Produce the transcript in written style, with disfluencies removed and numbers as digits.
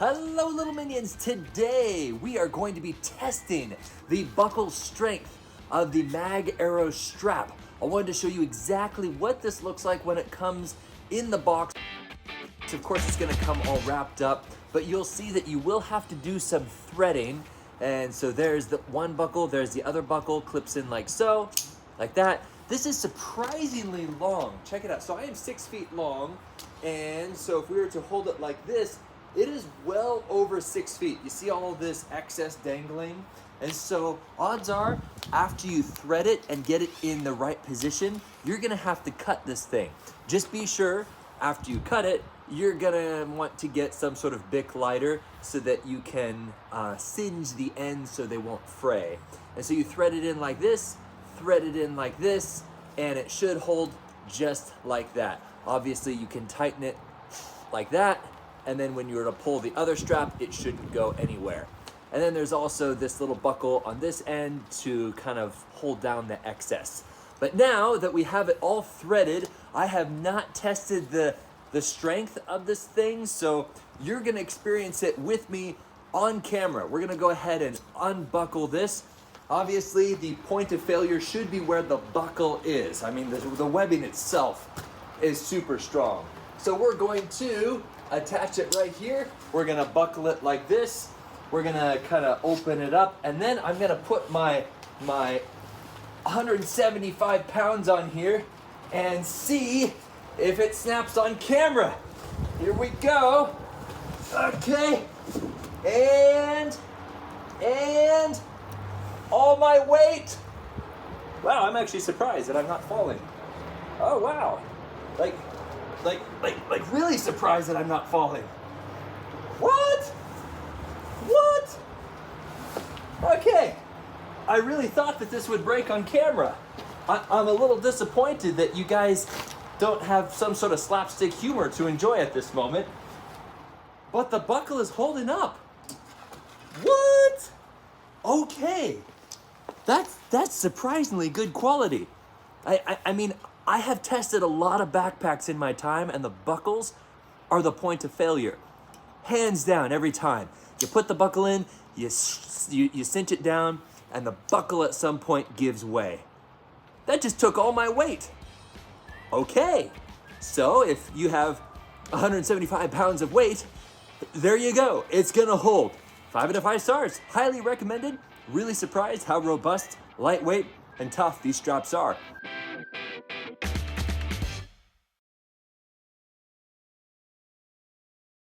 Hello little minions, today we are going to be testing the buckle strength of the MAGARROW strap. I wanted to show you exactly what this looks like when it comes in the box. Of course it's going to come all wrapped up, but you'll see that you will have to do some threading. And so there's the one buckle, there's the other buckle, clips in like so, like that. This is surprisingly long, check it out. So I am 6 feet long, and so if we were to hold it like this, it is well over 6 feet. You see all this excess dangling? And so odds are, after you thread it and get it in the right position, you're gonna have to cut this thing. Just be sure, after you cut it, you're gonna want to get some sort of Bic lighter so that you can singe the ends so they won't fray. And so you thread it in like this, thread it in like this, and it should hold just like that. Obviously you can tighten it like that, and then when you were to pull the other strap, it shouldn't go anywhere. And then there's also this little buckle on this end to kind of hold down the excess. But now that we have it all threaded, I have not tested the strength of this thing, so you're gonna experience it with me on camera. We're gonna go ahead and unbuckle this. Obviously, the point of failure should be where the buckle is. I mean, the webbing itself is super strong. So we're going to attach it right here. We're gonna buckle it like this. We're gonna kind of open it up, and then I'm gonna put my 175 pounds on here and see if it snaps on camera. Here we go. Okay, and all my weight. Wow, I'm actually surprised that I'm not falling. Oh wow, like really surprised that I'm not falling. What? Okay, I really thought that this would break on camera. I'm a little disappointed that you guys don't have some sort of slapstick humor to enjoy at this moment. But the buckle is holding up. What? Okay, that's surprisingly good quality. I mean, I have tested a lot of backpacks in my time, and the buckles are the point of failure. Hands down, every time. You put the buckle in, you cinch it down, and the buckle at some point gives way. That just took all my weight. Okay, so if you have 175 pounds of weight, there you go. It's gonna hold. 5 out of 5 stars, highly recommended. Really surprised how robust, lightweight, and tough these straps are.